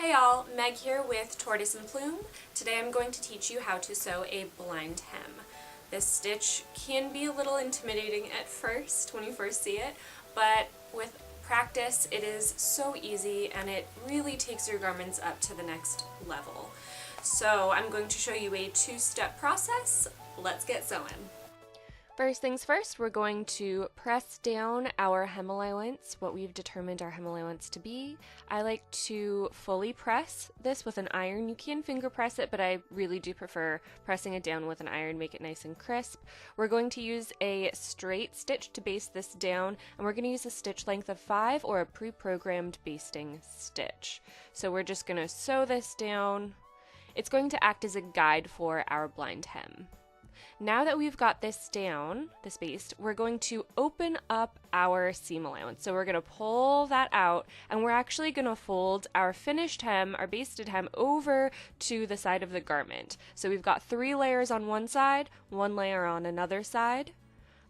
Hey y'all, Meg here with Tortoise&Plume. Today I'm going to teach you how to sew a blind hem. This stitch can be a little intimidating at first when you first see it, but with practice it is so easy and it really takes your garments up to the next level. So I'm going to show you a two-step process. Let's get sewing. First things first, we're going to press down our hem allowance, what we've determined our hem allowance to be. I like to fully press this with an iron. You can finger press it, but I really do prefer pressing it down with an iron, make it nice and crisp. We're going to use a straight stitch to baste this down, and we're going to use a stitch length of 5 or a pre-programmed basting stitch. So we're just going to sew this down. It's going to act as a guide for our blind hem. Now that we've got this down, this baste, we're going to open up our seam allowance. So we're going to pull that out and we're actually going to fold our finished hem, our basted hem, over to the side of the garment. So we've got 3 layers on one side, 1 layer on another side.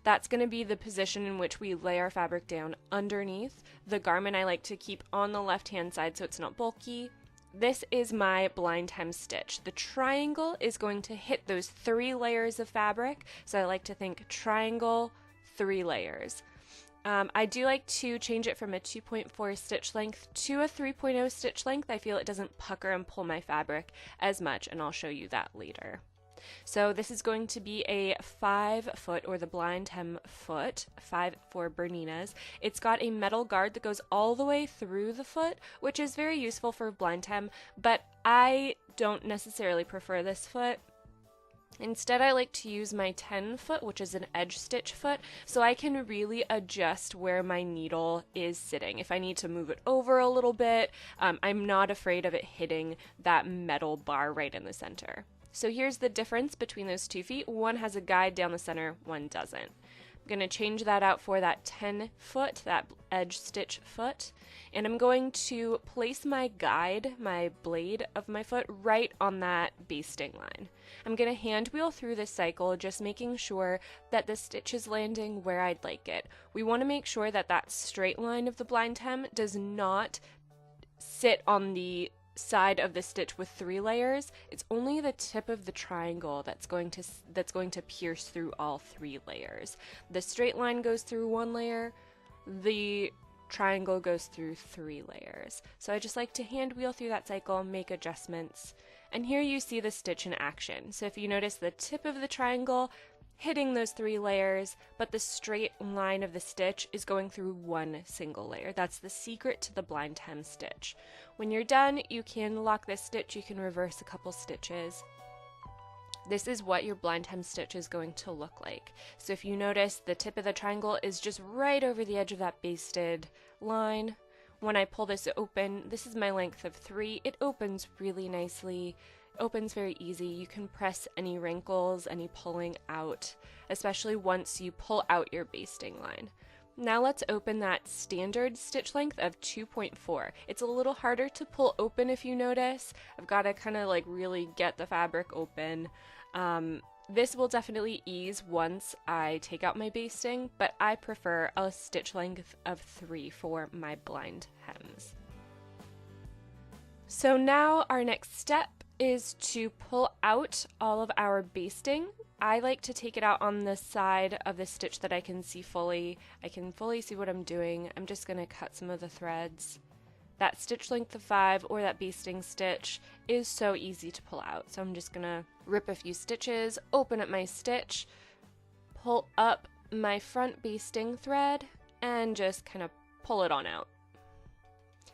That's going to be the position in which we lay our fabric down underneath. The garment I like to keep on the left-hand side so it's not bulky. This is my blind hem stitch. The triangle is going to hit those 3 layers of fabric, so I like to think triangle, 3 layers. I do like to change it from a 2.4 stitch length to a 3.0 stitch length. I feel it doesn't pucker and pull my fabric as much, and I'll show you that later. So this is going to be a 5 foot, or the blind hem foot, 5 for Berninas. It's got a metal guard that goes all the way through the foot, which is very useful for blind hem, but I don't necessarily prefer this foot. Instead, I like to use my 10 foot, which is an edge stitch foot, so I can really adjust where my needle is sitting. If I need to move it over a little bit, I'm not afraid of it hitting that metal bar right in the center. So here's the difference between those 2 feet. One has a guide down the center, one doesn't. I'm going to change that out for that 10 foot, that edge stitch foot, and I'm going to place my guide, my blade of my foot, right on that basting line. I'm going to hand wheel through this cycle, just making sure that the stitch is landing where I'd like it. We want to make sure that that straight line of the blind hem does not sit on the side of the stitch with 3 layers. It's only the tip of the triangle that's going to pierce through all 3 layers. The straight line goes through 1 layer, the triangle goes through 3 layers. So I just like to hand wheel through that cycle, make adjustments, and here you see the stitch in action. So if you notice the tip of the triangle hitting those 3 layers, but the straight line of the stitch is going through 1 single layer. That's the secret to the blind hem stitch. When you're done, you can lock this stitch, you can reverse a couple stitches. This is what your blind hem stitch is going to look like. So if you notice, the tip of the triangle is just right over the edge of that basted line. When I pull this open, this is my length of 3, it opens really nicely. Opens very easy. You can press any wrinkles, any pulling out, especially once you pull out your basting line. Now let's open that standard stitch length of 2.4. It's a little harder to pull open if you notice. I've got to kind of like really get the fabric open. This will definitely ease once I take out my basting, but I prefer a stitch length of 3 for my blind hems. So now our next step is to pull out all of our basting. I like to take it out on the side of the stitch that I can see fully. I can fully see what I'm doing. I'm just going to cut some of the threads. That stitch length of 5 or that basting stitch is so easy to pull out. So I'm just going to rip a few stitches, open up my stitch, pull up my front basting thread, and just kind of pull it on out.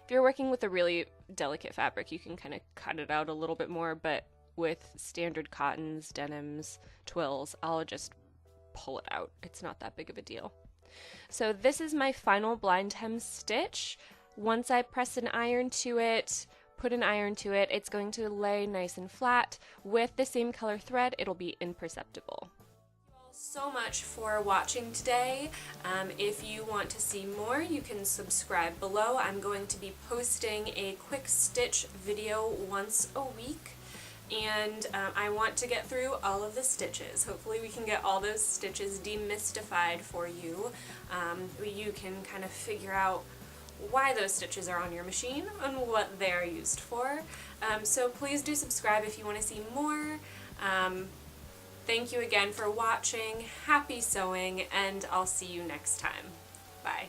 If you're working with a really delicate fabric, you can kind of cut it out a little bit more, but with standard cottons, denims, twills, I'll just pull it out. It's not that big of a deal. So this is my final blind hem stitch. Once I press an iron to it, put an iron to it, it's going to lay nice and flat. With the same color thread, it'll be imperceptible. So much for watching today. If you want to see more, you can subscribe below. I'm going to be posting a quick stitch video once a week, and I want to get through all of the stitches. Hopefully we can get all those stitches demystified for you. You can kind of figure out why those stitches are on your machine and what they're used for. So please do subscribe if you want to see more. Thank you again for watching. Happy sewing, and I'll see you next time. Bye.